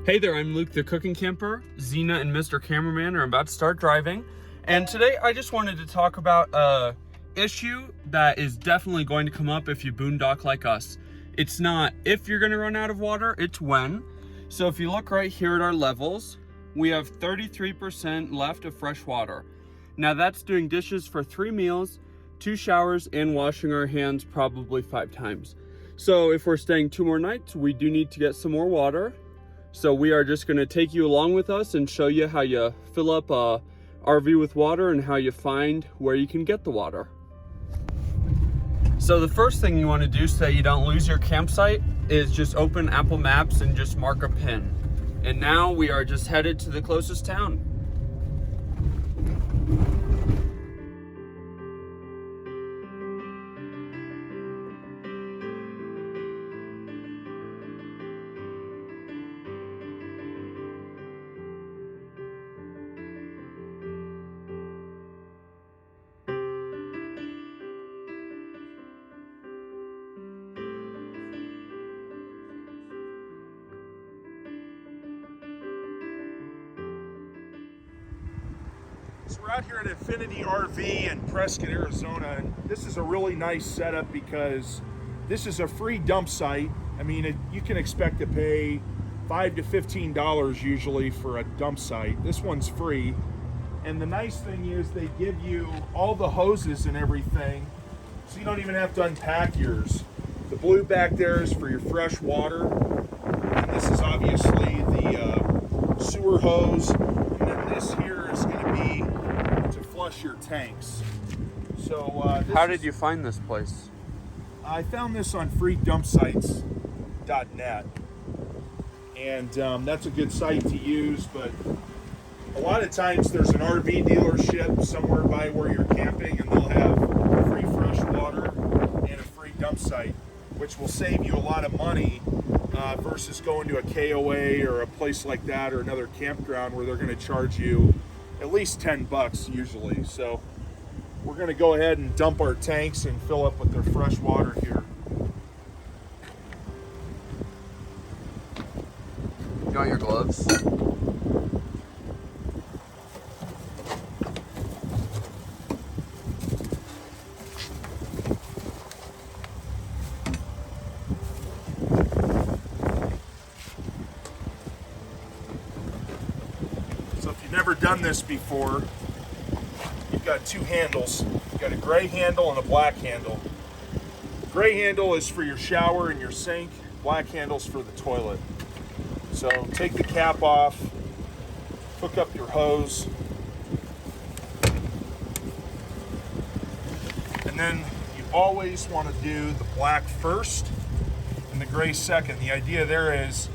Hey there, I'm Luke the Cooking Camper. Zena and Mr. Cameraman are about to start driving. And today I just wanted to talk about a issue that is definitely going to come up if you boondock like us. It's not if you're gonna run out of water, it's when. So if you look right here at our levels, we have 33% left of fresh water. Now that's doing dishes for 3 meals, 2 showers, and washing our hands probably 5 times. So if we're staying 2 more nights, we do need to get some more water. So we are just gonna take you along with us and show you how you fill up a RV with water and how you find where you can get the water. So the first thing you wanna do so that you don't lose your campsite is just open Apple Maps and just mark a pin. And now we are just headed to the closest town. So we're out here at Infinity RV in Prescott, Arizona, and this is a really nice setup because this is a free dump site. I mean, you can expect to pay $5 to $15 usually for a dump site. This one's free. And the nice thing is they give you all the hoses and everything, so you don't even have to unpack yours. The blue back there is for your fresh water, and this is obviously the sewer hose, and then this here is going to be to flush your tanks. So How did you find this place? I found this on freedumpsites.net, and that's a good site to use, but a lot of times there's an RV dealership somewhere by where you're camping, and they'll have free fresh water and a free dump site, which will save you a lot of money versus going to a KOA or a place like that or another campground where they're going to charge you at least 10 bucks usually. So we're going to go ahead and dump our tanks and fill up with their fresh water here. You got your gloves? So if you've never done this before, you've got 2 handles. You've got a gray handle and a black handle. The gray handle is for your shower and your sink. Black handle's for the toilet. So take the cap off, hook up your hose, and then you always want to do the black first and the gray second. The idea there is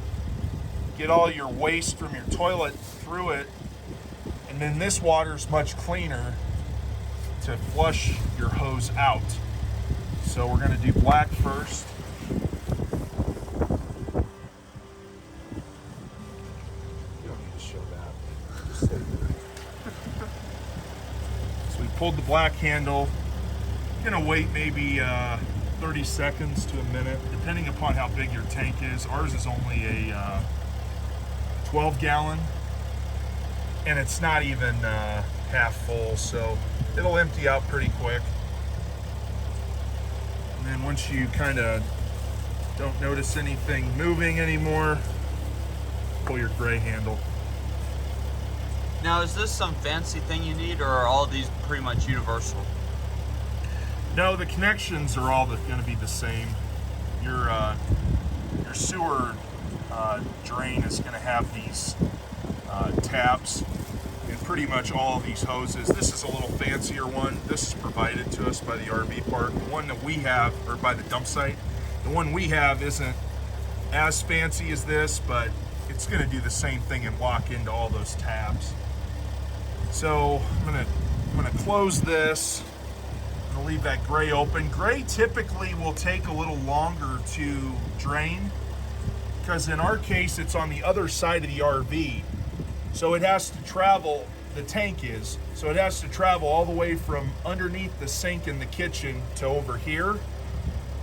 get all your waste from your toilet through it, and then this water is much cleaner to flush your hose out. So we're going to do black first. You don't need to show that. Just stay there. So we pulled the black handle. Gonna wait maybe 30 seconds to a minute, depending upon how big your tank is. Ours is only a 12 gallon, and it's not even half full, so it'll empty out pretty quick. And then once you kind of don't notice anything moving anymore, pull your gray handle. Now is this some fancy thing you need, or are all these pretty much universal? No, the connections are all going to be the same. Your sewer drain is going to have these tabs, and pretty much all of these hoses. This is a little fancier one. This is provided to us by the RV park. The one that we have, or by the dump site, the one we have isn't as fancy as this, but it's going to do the same thing and lock into all those tabs. So I'm gonna close this. I'm gonna leave that gray open. Gray typically will take a little longer to drain because in our case it's on the other side of the RV. So it has to travel, the tank is, so it has to travel all the way from underneath the sink in the kitchen to over here.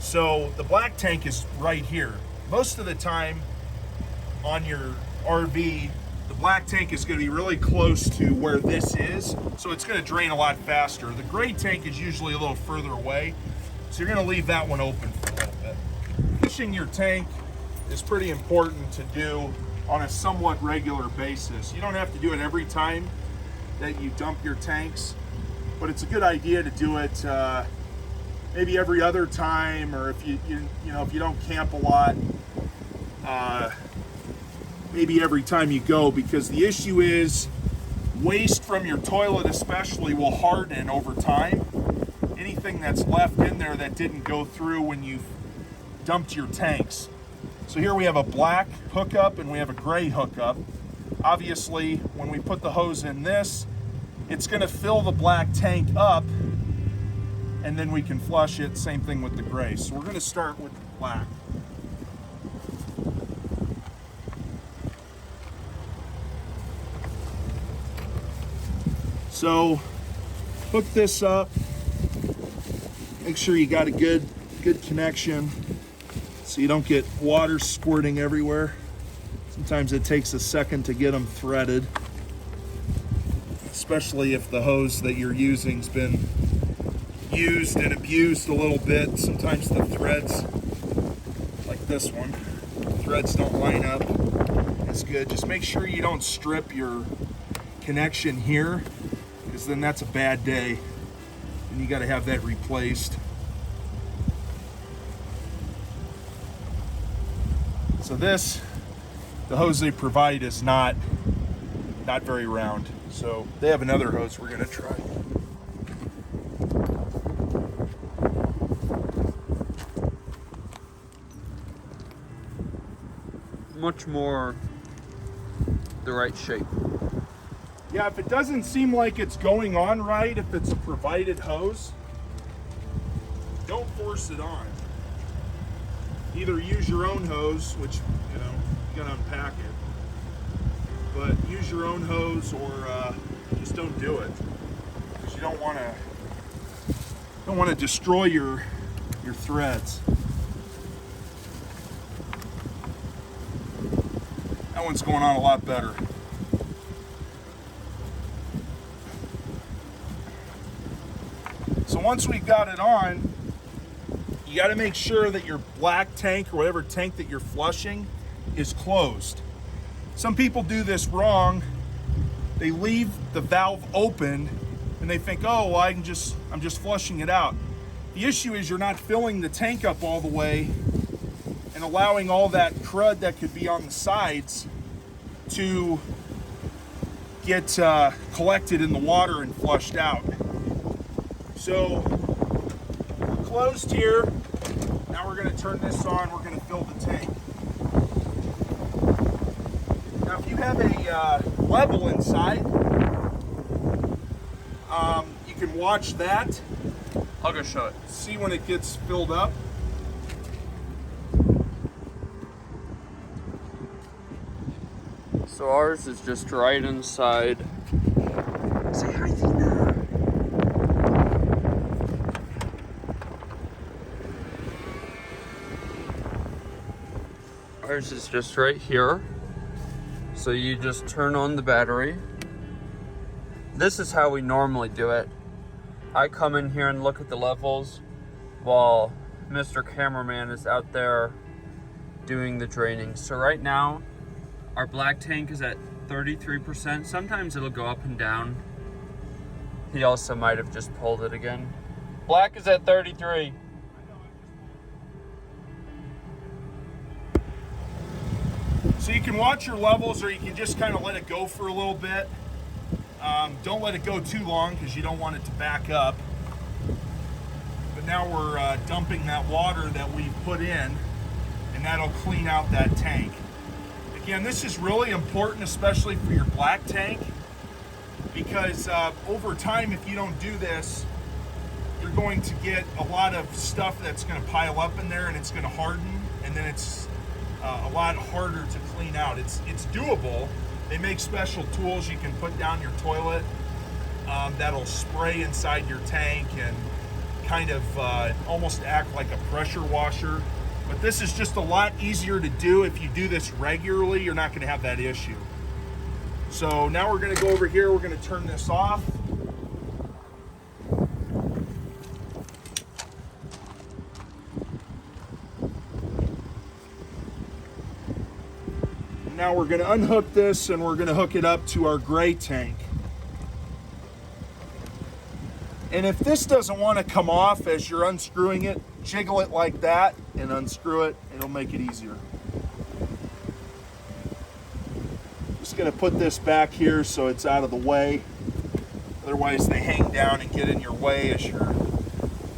So the black tank is right here. Most of the time on your RV, the black tank is going to be really close to where this is, so it's going to drain a lot faster. The gray tank is usually a little further away, so you're going to leave that one open for a little bit. Flushing your tank is pretty important to do on a somewhat regular basis. You don't have to do it every time that you dump your tanks, but it's a good idea to do it maybe every other time, or if you know, if you don't camp a lot, maybe every time you go, because the issue is waste from your toilet especially will harden over time. Anything that's left in there that didn't go through when you dumped your tanks. So here we have a black hookup and we have a gray hookup. Obviously, when we put the hose in this, it's going to fill the black tank up, and then we can flush it. Same thing with the gray. So we're going to start with the black. So hook this up. Make sure you got a good connection so you don't get water squirting everywhere. Sometimes it takes a second to get them threaded, especially if the hose that you're using's been used and abused a little bit. Sometimes the threads, like this one, threads don't line up as good. Just make sure you don't strip your connection here, because then that's a bad day and you got to have that replaced. So this, the hose they provide is not very round. So they have another hose we're gonna try. Much more the right shape. Yeah, if it doesn't seem like it's going on right, if it's a provided hose, don't force it on. Either use your own hose, which, you know, you gotta unpack it, but use your own hose, or just don't do it, because you don't want to destroy your threads. That one's going on a lot better. So once we've got it on, you got to make sure that your black tank, or whatever tank that you're flushing, is closed. Some people do this wrong. They leave the valve open and they think, oh, well, I'm just flushing it out. The issue is you're not filling the tank up all the way and allowing all that crud that could be on the sides to get collected in the water and flushed out. So we're closed here. Now we're going to turn this on. We're going to fill the tank. Now, if you have a level inside, you can watch that. I'll go show it. See when it gets filled up. So ours is just right inside. Say hi, Tina. Ours is just right here. So you just turn on the battery. This is how we normally do it. I come in here and look at the levels while Mr. Cameraman is out there doing the draining. So right now, our black tank is at 33%. Sometimes it'll go up and down. He also might have just pulled it again. Black is at 33. So you can watch your levels, or you can just kind of let it go for a little bit. Don't let it go too long because you don't want it to back up. But now we're dumping that water that we've put in, and that'll clean out that tank. Again, this is really important, especially for your black tank, because over time, if you don't do this, you're going to get a lot of stuff that's going to pile up in there, and it's going to harden, and then it's a lot harder to clean out. It's doable. They make special tools you can put down your toilet that'll spray inside your tank and kind of almost act like a pressure washer. But this is just a lot easier to do. If you do this regularly, you're not going to have that issue. So now we're going to go over here. We're going to turn this off. Now we're going to unhook this and we're going to hook it up to our gray tank. And if this doesn't want to come off as you're unscrewing it, jiggle it like that and unscrew it. It'll make it easier. Just going to put this back here so it's out of the way. Otherwise they hang down and get in your way as you're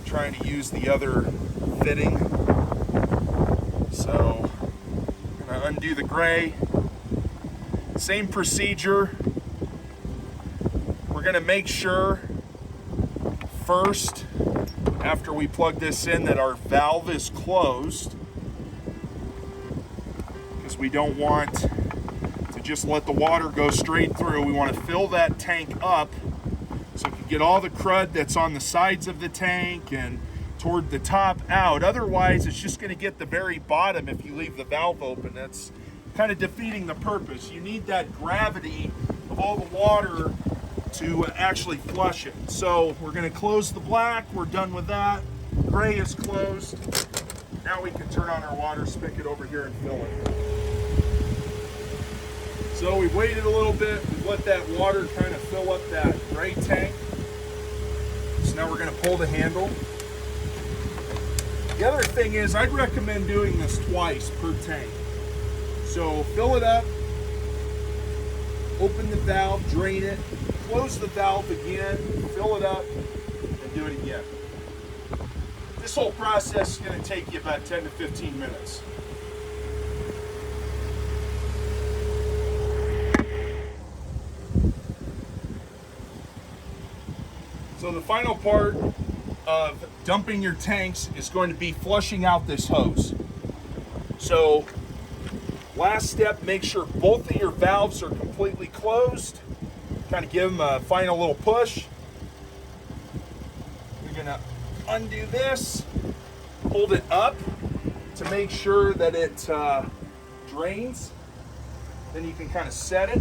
trying to use the other fitting. So I'm going to undo the gray. Same procedure. We're going to make sure first, after we plug this in, that our valve is closed, because we don't want to just let the water go straight through. We want to fill that tank up so we can get all the crud that's on the sides of the tank and toward the top out. Otherwise, it's just going to get the very bottom if you leave the valve open. That's kind of defeating the purpose. You need that gravity of all the water to actually flush it. So we're going to close the black. We're done with that. Gray is closed. Now we can turn on our water spigot over here and fill it. So we waited a little bit. We let that water kind of fill up that gray tank. So now we're going to pull the handle. The other thing is, I'd recommend doing this twice per tank. So fill it up, open the valve, drain it, close the valve again, fill it up, and do it again. This whole process is going to take you about 10 to 15 minutes. So the final part of dumping your tanks is going to be flushing out this hose. So last step, make sure both of your valves are completely closed. Kind of give them a final little push. You're going to undo this, hold it up to make sure that it drains. Then you can kind of set it.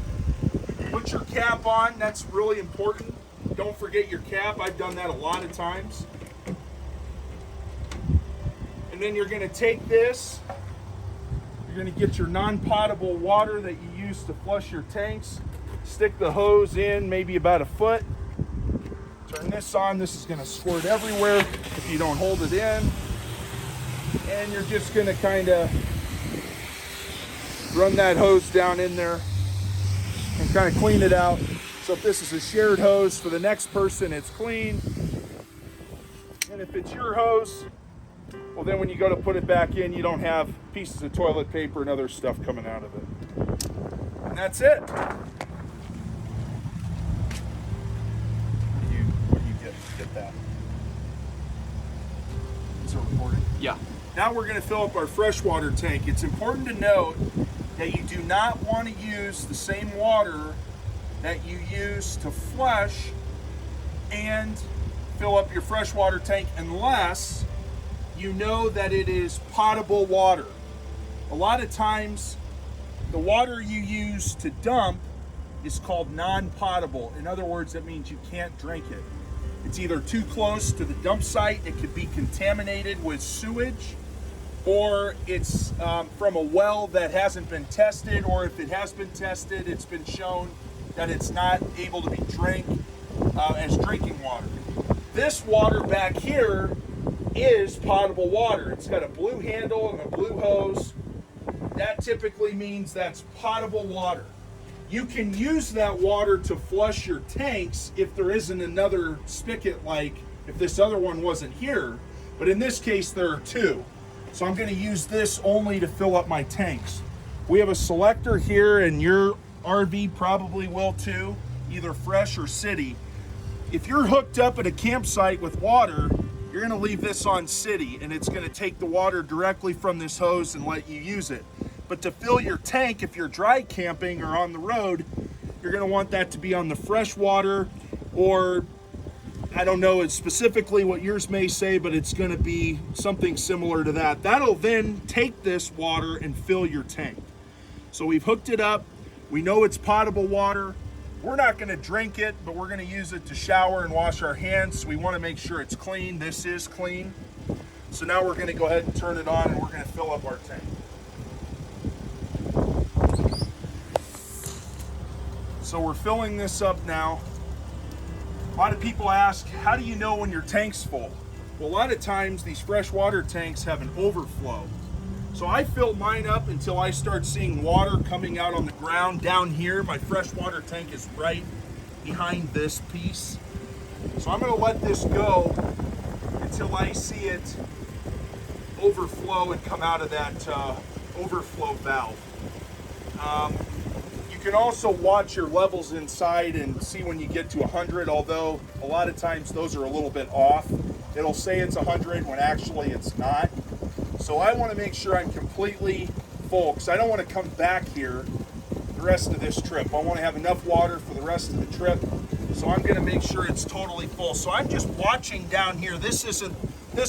Put your cap on, that's really important. Don't forget your cap. I've done that a lot of times. And then you're going to take this. You're going to get your non-potable water that you use to flush your tanks. Stick the hose in maybe about a foot. Turn this on. This is going to squirt everywhere if you don't hold it in. And you're just going to kind of run that hose down in there and kind of clean it out. So if this is a shared hose, for the next person, it's clean. And if it's your hose, well, then when you go to put it back in, you don't have pieces of toilet paper and other stuff coming out of it. And that's it. Where do you get that? Is it recording? Yeah. Now we're going to fill up our freshwater tank. It's important to note that you do not want to use the same water that you use to flush and fill up your freshwater tank unless you know that it is potable water. A lot of times the water you use to dump is called non-potable. In other words, that means you can't drink it. It's either too close to the dump site, it could be contaminated with sewage, or it's from a well that hasn't been tested, or if it has been tested, it's been shown that it's not able to be drank as drinking water. This water back here is potable water. It's got a blue handle and a blue hose. That typically means that's potable water. You can use that water to flush your tanks if there isn't another spigot, like if this other one wasn't here. But in this case, there are two. So I'm going to use this only to fill up my tanks. We have a selector here, and your RV probably will too, either fresh or city. If you're hooked up at a campsite with water, you're going to leave this on city, and it's going to take the water directly from this hose and let you use it. But to fill your tank, if you're dry camping or on the road, you're going to want that to be on the fresh water, or I don't know specifically what yours may say, but it's going to be something similar to that. That'll then take this water and fill your tank. So we've hooked it up. We know it's potable water. We're not going to drink it, but we're going to use it to shower and wash our hands. So we want to make sure it's clean. This is clean. So now we're going to go ahead and turn it on, and we're going to fill up our tank. So we're filling this up now. A lot of people ask, how do you know when your tank's full? Well, a lot of times these freshwater tanks have an overflow. So I fill mine up until I start seeing water coming out on the ground down here. My freshwater tank is right behind this piece. So I'm going to let this go until I see it overflow and come out of that overflow valve. You can also watch your levels inside and see when you get to 100, although a lot of times those are a little bit off. It'll say it's 100 when actually it's not. So I want to make sure I'm completely full, because I don't want to come back here the rest of this trip. I want to have enough water for the rest of the trip. So I'm going to make sure it's totally full. So I'm just watching down here. This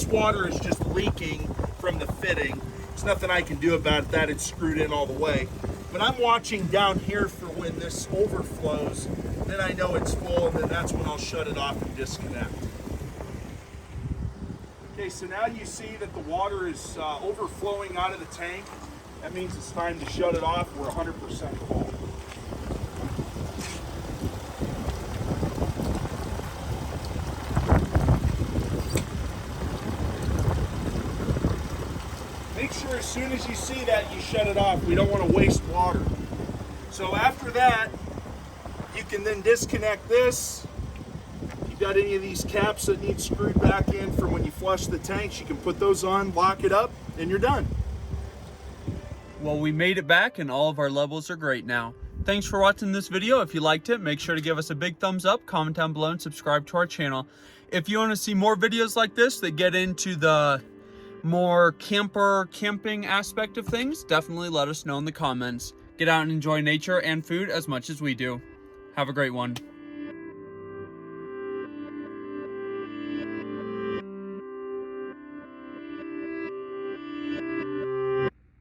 water is just leaking from the fitting. There's nothing I can do about that. It's screwed in all the way. But I'm watching down here for when this overflows. Then I know it's full, and then that's when I'll shut it off and disconnect. Okay, so now you see that the water is overflowing out of the tank. That means it's time to shut it off. We're 100% full. Make sure as soon as you see that, you shut it off. We don't want to waste water. So after that, you can then disconnect this. If you've got any of these caps that need screwed back in from when you flush the tanks, you can put those on, lock it up, and you're done. Well, we made it back and all of our levels are great now. Thanks for watching this video. If you liked it, make sure to give us a big thumbs up, comment down below, and subscribe to our channel. If you want to see more videos like this that get into the more camping aspect of things, definitely let us know in the comments. Get out and enjoy nature and food as much as we do. Have a great one.